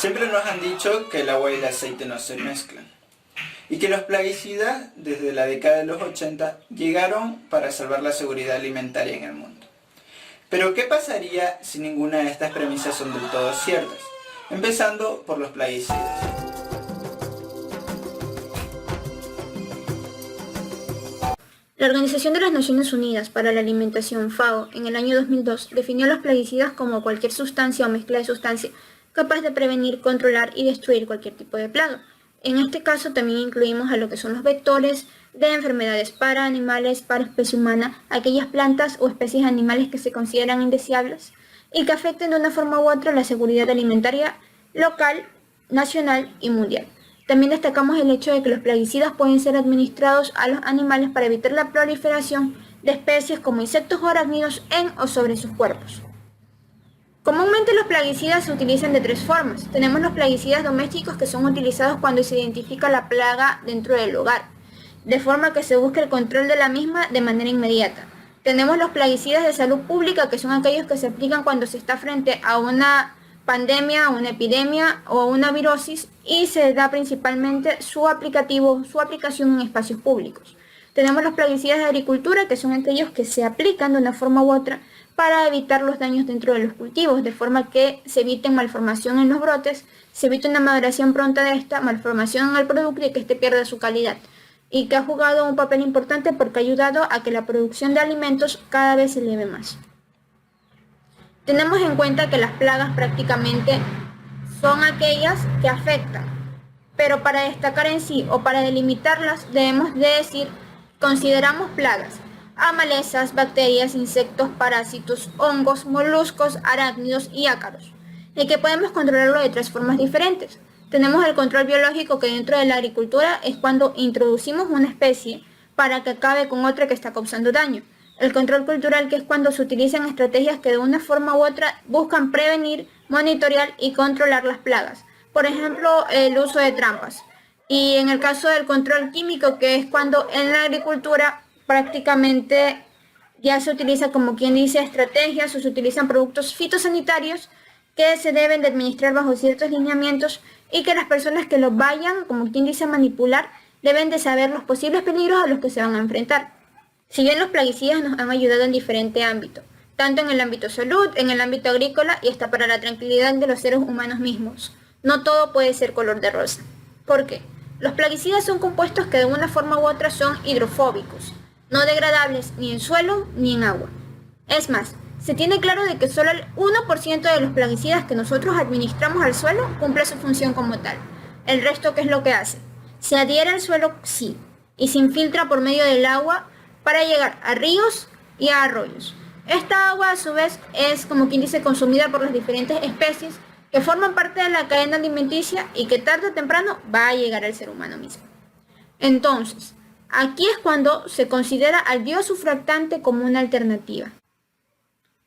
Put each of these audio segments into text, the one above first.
Siempre nos han dicho que el agua y el aceite no se mezclan y que los plaguicidas desde la década de los 80 llegaron para salvar la seguridad alimentaria en el mundo. Pero ¿qué pasaría si ninguna de estas premisas son del todo ciertas? Empezando por los plaguicidas. La Organización de las Naciones Unidas para la Alimentación, FAO, en el año 2002 definió los plaguicidas como cualquier sustancia o mezcla de sustancias capaz de prevenir, controlar y destruir cualquier tipo de plaga. En este caso también incluimos a lo que son los vectores de enfermedades para animales, para especie humana, aquellas plantas o especies animales que se consideran indeseables y que afecten de una forma u otra la seguridad alimentaria local, nacional y mundial. También destacamos el hecho de que los plaguicidas pueden ser administrados a los animales para evitar la proliferación de especies como insectos o arácnidos en o sobre sus cuerpos. Comúnmente los plaguicidas se utilizan de tres formas. Tenemos los plaguicidas domésticos que son utilizados cuando se identifica la plaga dentro del hogar, de forma que se busque el control de la misma de manera inmediata. Tenemos los plaguicidas de salud pública que son aquellos que se aplican cuando se está frente a una pandemia, una epidemia o una virosis y se da principalmente su aplicación en espacios públicos. Tenemos los plaguicidas de agricultura que son aquellos que se aplican de una forma u otra para evitar los daños dentro de los cultivos, de forma que se eviten malformación en los brotes, se evite una maduración pronta de esta, malformación en el producto y que éste pierda su calidad, y que ha jugado un papel importante porque ha ayudado a que la producción de alimentos cada vez se eleve más. Tenemos en cuenta que las plagas prácticamente son aquellas que afectan, pero para destacar en sí o para delimitarlas debemos de decir, consideramos plagas a malezas, bacterias, insectos, parásitos, hongos, moluscos, arácnidos y ácaros, y que podemos controlarlo de tres formas diferentes. Tenemos el control biológico, que dentro de la agricultura es cuando introducimos una especie para que acabe con otra que está causando daño. El control cultural, que es cuando se utilizan estrategias que de una forma u otra buscan prevenir, monitorear y controlar las plagas. Por ejemplo, el uso de trampas. Y en el caso del control químico, que es cuando en la agricultura prácticamente ya se utiliza, como quien dice, estrategias o se utilizan productos fitosanitarios que se deben de administrar bajo ciertos lineamientos y que las personas que los vayan, como quien dice, manipular, deben de saber los posibles peligros a los que se van a enfrentar. Si bien los plaguicidas nos han ayudado en diferentes ámbitos, tanto en el ámbito salud, en el ámbito agrícola y hasta para la tranquilidad de los seres humanos mismos, no todo puede ser color de rosa. ¿Por qué? Los plaguicidas son compuestos que de una forma u otra son hidrofóbicos, no degradables ni en suelo ni en agua. Es más, se tiene claro de que solo el 1% de los plaguicidas que nosotros administramos al suelo cumple su función como tal. El resto, ¿qué es lo que hace? Se adhiere al suelo, sí, y se infiltra por medio del agua para llegar a ríos y a arroyos. Esta agua, a su vez, es, como quien dice, consumida por las diferentes especies que forman parte de la cadena alimenticia y que tarde o temprano va a llegar al ser humano mismo. Entonces, aquí es cuando se considera al biosurfactante como una alternativa.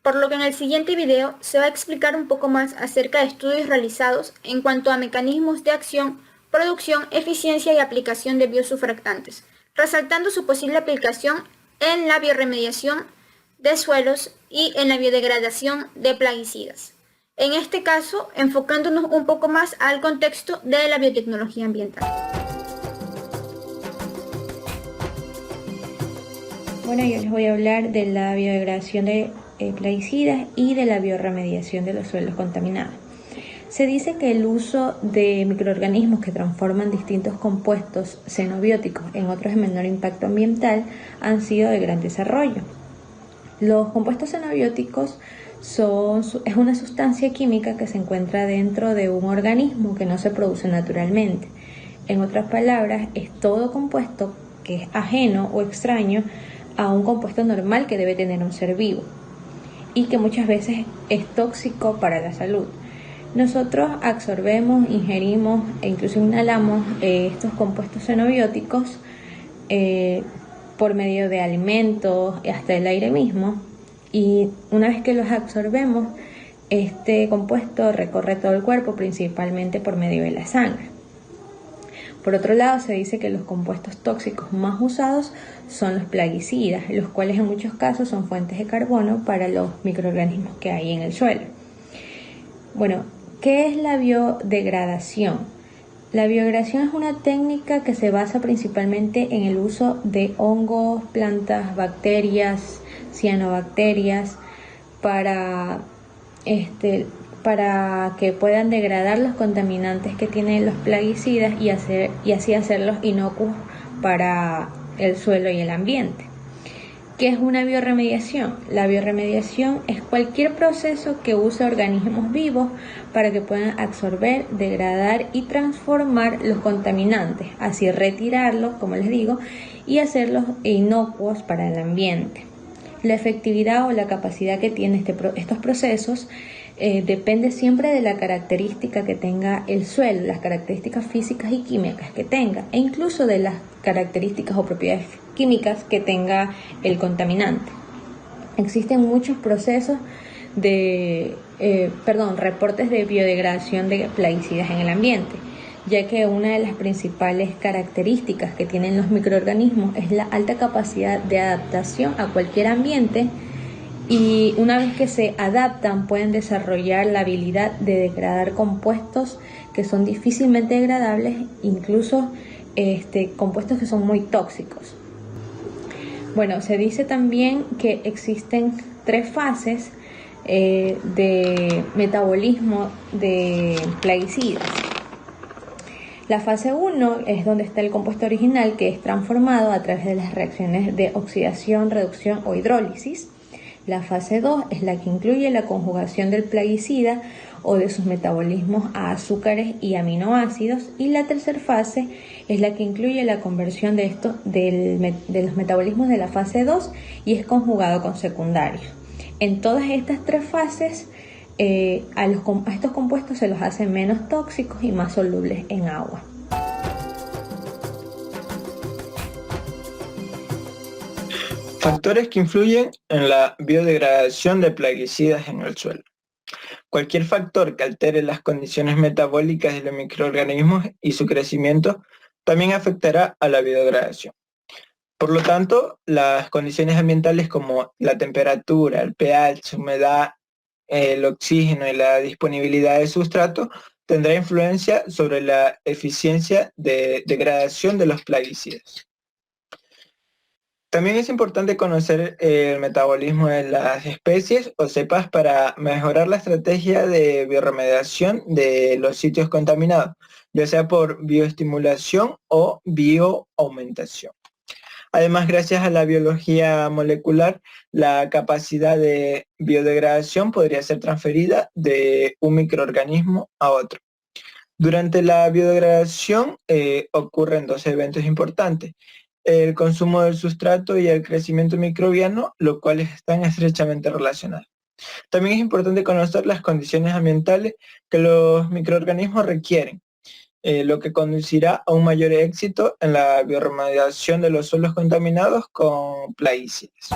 Por lo que en el siguiente video se va a explicar un poco más acerca de estudios realizados en cuanto a mecanismos de acción, producción, eficiencia y aplicación de biosurfactantes, resaltando su posible aplicación en la bioremediación de suelos y en la biodegradación de plaguicidas. En este caso, enfocándonos un poco más al contexto de la biotecnología ambiental. Bueno, yo les voy a hablar de la biodegradación de plaguicidas y de la bioremediación de los suelos contaminados. Se dice que el uso de microorganismos que transforman distintos compuestos xenobióticos en otros de menor impacto ambiental han sido de gran desarrollo. Los compuestos xenobióticos es una sustancia química que se encuentra dentro de un organismo que no se produce naturalmente. En otras palabras, es todo compuesto que es ajeno o extraño a un compuesto normal que debe tener un ser vivo y que muchas veces es tóxico para la salud. Nosotros absorbemos, ingerimos e incluso inhalamos estos compuestos xenobióticos por medio de alimentos y hasta el aire mismo, y una vez que los absorbemos, este compuesto recorre todo el cuerpo, principalmente por medio de la sangre. Por otro lado, se dice que los compuestos tóxicos más usados son los plaguicidas, los cuales en muchos casos son fuentes de carbono para los microorganismos que hay en el suelo. Bueno, ¿Qué es la biodegradación? La biodegradación es una técnica que se basa principalmente en el uso de hongos, plantas, bacterias, cianobacterias para, para que puedan degradar los contaminantes que tienen los plaguicidas y así hacerlos inocuos para el suelo y el ambiente. ¿Qué es una bioremediación? La bioremediación es cualquier proceso que use organismos vivos para que puedan absorber, degradar y transformar los contaminantes, así retirarlos, como les digo, y hacerlos inocuos para el ambiente. La efectividad o la capacidad que tienen estos procesos depende siempre de la característica que tenga el suelo, las características físicas y químicas que tenga, e incluso de las características o propiedades químicas que tenga el contaminante. Existen muchos procesos reportes de biodegradación de plaguicidas en el ambiente, ya que una de las principales características que tienen los microorganismos es la alta capacidad de adaptación a cualquier ambiente, y una vez que se adaptan pueden desarrollar la habilidad de degradar compuestos que son difícilmente degradables, incluso compuestos que son muy tóxicos. Bueno, se dice también que existen 3 fases de metabolismo de plaguicidas. La fase 1 es donde está el compuesto original, que es transformado a través de las reacciones de oxidación, reducción o hidrólisis. La fase 2 es la que incluye la conjugación del plaguicida o de sus metabolismos a azúcares y aminoácidos, y la tercera fase es la que incluye la conversión de los metabolismos de la fase 2 y es conjugado con secundarios. En todas estas 3 fases a estos compuestos se los hace menos tóxicos y más solubles en agua. Factores que influyen en la biodegradación de plaguicidas en el suelo. Cualquier factor que altere las condiciones metabólicas de los microorganismos y su crecimiento también afectará a la biodegradación. Por lo tanto, las condiciones ambientales como la temperatura, el pH, humedad, el oxígeno y la disponibilidad de sustrato tendrá influencia sobre la eficiencia de degradación de los plaguicidas. También es importante conocer el metabolismo de las especies o cepas para mejorar la estrategia de bioremediación de los sitios contaminados, ya sea por bioestimulación o bioaumentación. Además, gracias a la biología molecular, la capacidad de biodegradación podría ser transferida de un microorganismo a otro. Durante la biodegradación ocurren 2 eventos importantes: el consumo del sustrato y el crecimiento microbiano, los cuales están estrechamente relacionados. También es importante conocer las condiciones ambientales que los microorganismos requieren, lo que conducirá a un mayor éxito en la bioremediación de los suelos contaminados con plaguicidas.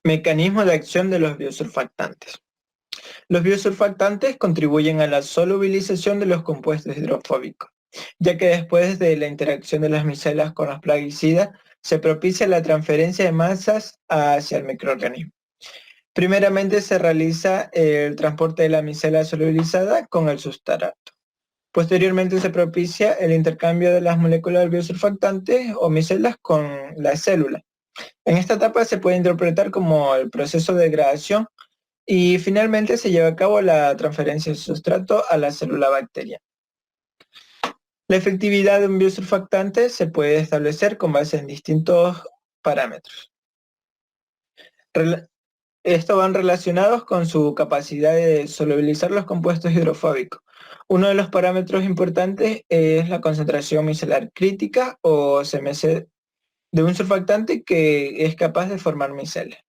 Mecanismo de acción de los biosurfactantes. Los biosurfactantes contribuyen a la solubilización de los compuestos hidrofóbicos, ya que después de la interacción de las micelas con los plaguicidas, se propicia la transferencia de masas hacia el microorganismo. Primeramente se realiza el transporte de la micela solubilizada con el sustrato. Posteriormente se propicia el intercambio de las moléculas del biosurfactante o micelas con la célula. En esta etapa se puede interpretar como el proceso de degradación, y finalmente se lleva a cabo la transferencia del sustrato a la célula bacteriana. La efectividad de un biosurfactante se puede establecer con base en distintos parámetros. Estos van relacionados con su capacidad de solubilizar los compuestos hidrofóbicos. Uno de los parámetros importantes es la concentración micelar crítica o CMC de un surfactante que es capaz de formar micelas.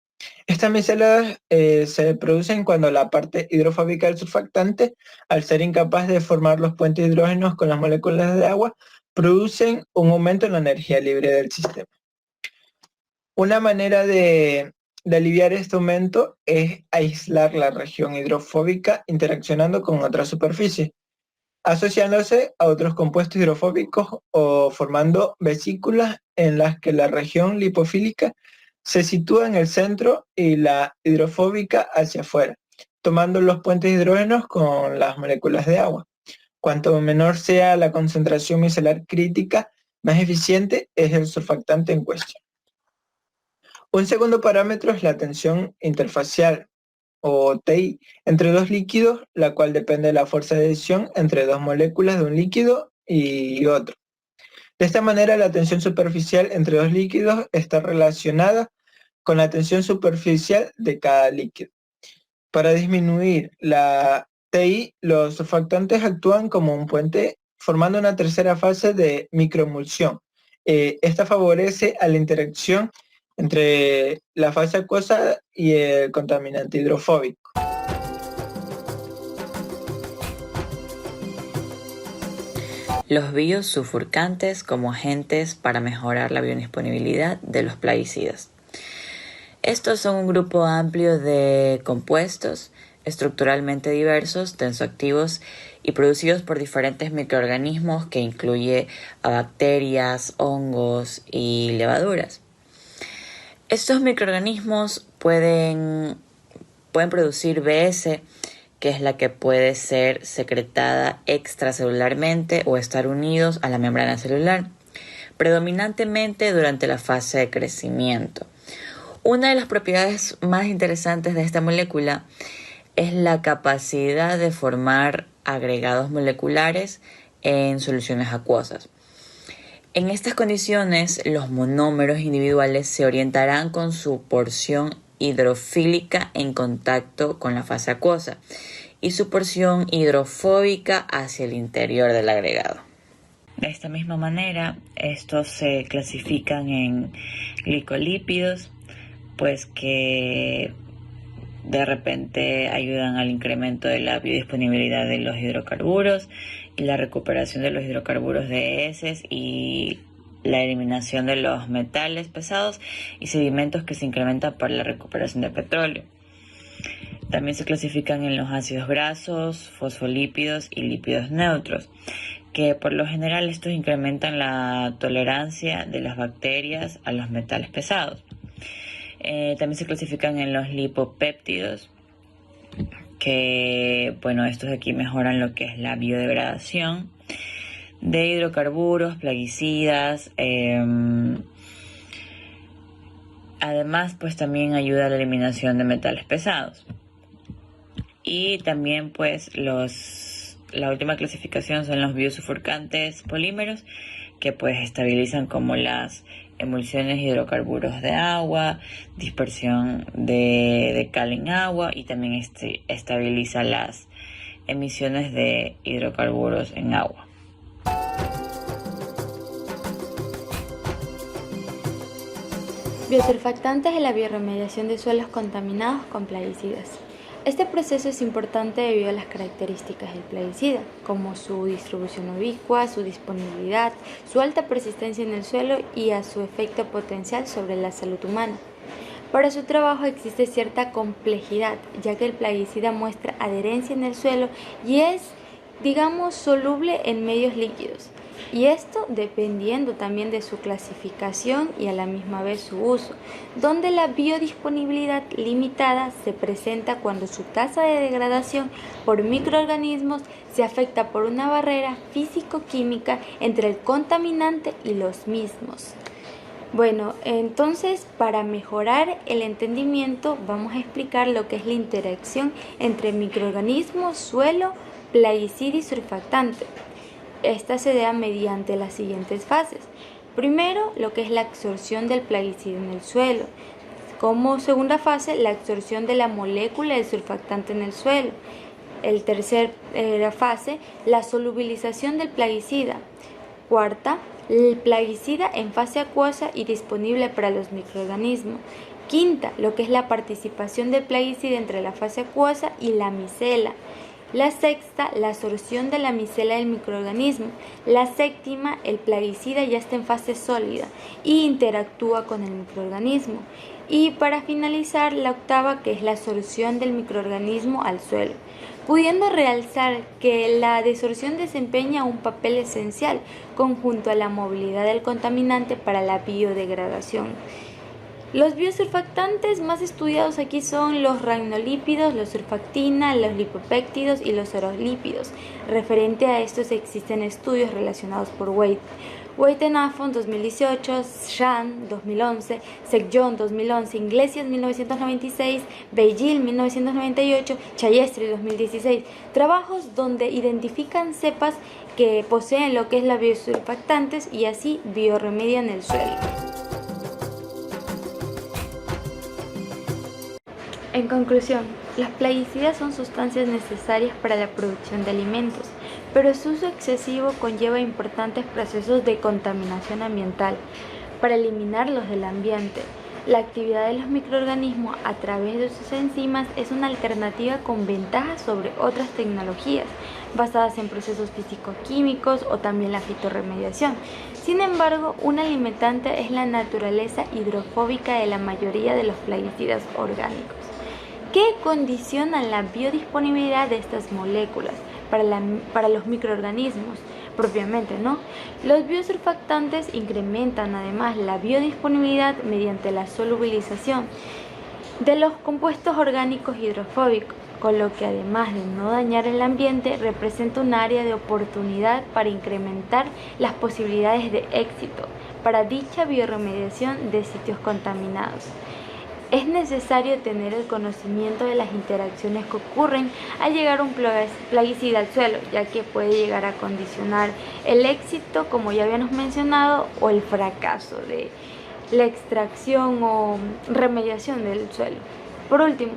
Estas micelas se producen cuando la parte hidrofóbica del surfactante, al ser incapaz de formar los puentes de hidrógenos con las moléculas de agua, producen un aumento en la energía libre del sistema. Una manera de aliviar este aumento es aislar la región hidrofóbica interaccionando con otras superficies, asociándose a otros compuestos hidrofóbicos o formando vesículas en las que la región lipofílica se sitúa en el centro y la hidrofóbica hacia afuera, tomando los puentes de hidrógenos con las moléculas de agua. Cuanto menor sea la concentración micelar crítica, más eficiente es el surfactante en cuestión. Un segundo parámetro es la tensión interfacial, o TI, entre dos líquidos, la cual depende de la fuerza de adhesión entre dos moléculas de un líquido y otro. De esta manera, la tensión superficial entre dos líquidos está relacionada con la tensión superficial de cada líquido. Para disminuir la TI, los surfactantes actúan como un puente, formando una tercera fase de microemulsión. Esta favorece a la interacción entre la fase acuosa y el contaminante hidrofóbico. Los biosulfurantes como agentes para mejorar la biodisponibilidad de los plaguicidas. Estos son un grupo amplio de compuestos estructuralmente diversos, tensoactivos y producidos por diferentes microorganismos que incluye a bacterias, hongos y levaduras. Estos microorganismos pueden producir BS, que es la que puede ser secretada extracelularmente o estar unidos a la membrana celular, predominantemente durante la fase de crecimiento. Una de las propiedades más interesantes de esta molécula es la capacidad de formar agregados moleculares en soluciones acuosas. En estas condiciones, los monómeros individuales se orientarán con su porción hidrofílica en contacto con la fase acuosa y su porción hidrofóbica hacia el interior del agregado. De esta misma manera, estos se clasifican en glicolípidos, pues que de repente ayudan al incremento de la biodisponibilidad de los hidrocarburos y la recuperación de los hidrocarburos de heces y la eliminación de los metales pesados y sedimentos que se incrementan por la recuperación de petróleo. También se clasifican en los ácidos grasos, fosfolípidos y lípidos neutros, que por lo general estos incrementan la tolerancia de las bacterias a los metales pesados. También se clasifican en los lipopéptidos, que estos de aquí mejoran lo que es la biodegradación de hidrocarburos, plaguicidas. Además, también ayuda a la eliminación de metales pesados. Y también la última clasificación son los biosulfurantes polímeros, que estabilizan como las emulsiones de hidrocarburos de agua, dispersión de cal en agua y también estabiliza las emisiones de hidrocarburos en agua. Biosurfactantes en la bioremediación de suelos contaminados con plaguicidas. Este proceso es importante debido a las características del plaguicida, como su distribución ubicua, su disponibilidad, su alta persistencia en el suelo y a su efecto potencial sobre la salud humana. Para su trabajo existe cierta complejidad, ya que el plaguicida muestra adherencia en el suelo y es, soluble en medios líquidos. Y esto dependiendo también de su clasificación y a la misma vez su uso, donde la biodisponibilidad limitada se presenta cuando su tasa de degradación por microorganismos se afecta por una barrera físico-química entre el contaminante y los mismos. Entonces, para mejorar el entendimiento, vamos a explicar lo que es la interacción entre microorganismos, suelo, plaguicida y surfactante. Esta se da mediante las siguientes fases. Primero, lo que es la absorción del plaguicida en el suelo. Como segunda fase, la absorción de la molécula del surfactante en el suelo. El tercera fase, la solubilización del plaguicida. Cuarta, el plaguicida en fase acuosa y disponible para los microorganismos. Quinta, lo que es la participación del plaguicida entre la fase acuosa y la micela. La sexta, la absorción de la micela del microorganismo. La séptima, el plaguicida ya está en fase sólida y interactúa con el microorganismo. Y para finalizar, la octava, que es la absorción del microorganismo al suelo, pudiendo realzar que la desorción desempeña un papel esencial conjunto a la movilidad del contaminante para la biodegradación. Los biosurfactantes más estudiados aquí son los ranolípidos, los surfactina, los lipopéptidos y los orolípidos. Referente a estos existen estudios relacionados por Wade en Afon 2018, Shan 2011, Sekjon 2011, Iglesias 1996, Beijing 1998, Chayestri 2016. Trabajos donde identifican cepas que poseen lo que es la biosurfactantes y así biorremedian el suelo. En conclusión, los plaguicidas son sustancias necesarias para la producción de alimentos, pero su uso excesivo conlleva importantes procesos de contaminación ambiental. Para eliminarlos del ambiente, la actividad de los microorganismos a través de sus enzimas es una alternativa con ventajas sobre otras tecnologías basadas en procesos físico-químicos o también la fitorremediación. Sin embargo, una limitante es la naturaleza hidrofóbica de la mayoría de los plaguicidas orgánicos, que condicionan la biodisponibilidad de estas moléculas para los microorganismos propiamente, ¿no? Los biosurfactantes incrementan además la biodisponibilidad mediante la solubilización de los compuestos orgánicos hidrofóbicos, con lo que además de no dañar el ambiente, representa un área de oportunidad para incrementar las posibilidades de éxito para dicha biorremediación de sitios contaminados. Es necesario tener el conocimiento de las interacciones que ocurren al llegar un plaguicida al suelo, ya que puede llegar a condicionar el éxito, como ya habíamos mencionado, o el fracaso de la extracción o remediación del suelo. Por último,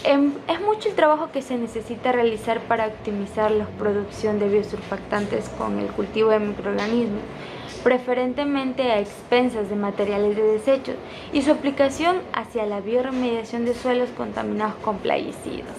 es mucho el trabajo que se necesita realizar para optimizar la producción de biosurfactantes con el cultivo de microorganismos, preferentemente a expensas de materiales de desechos, y su aplicación hacia la biorremediación de suelos contaminados con plaguicidas.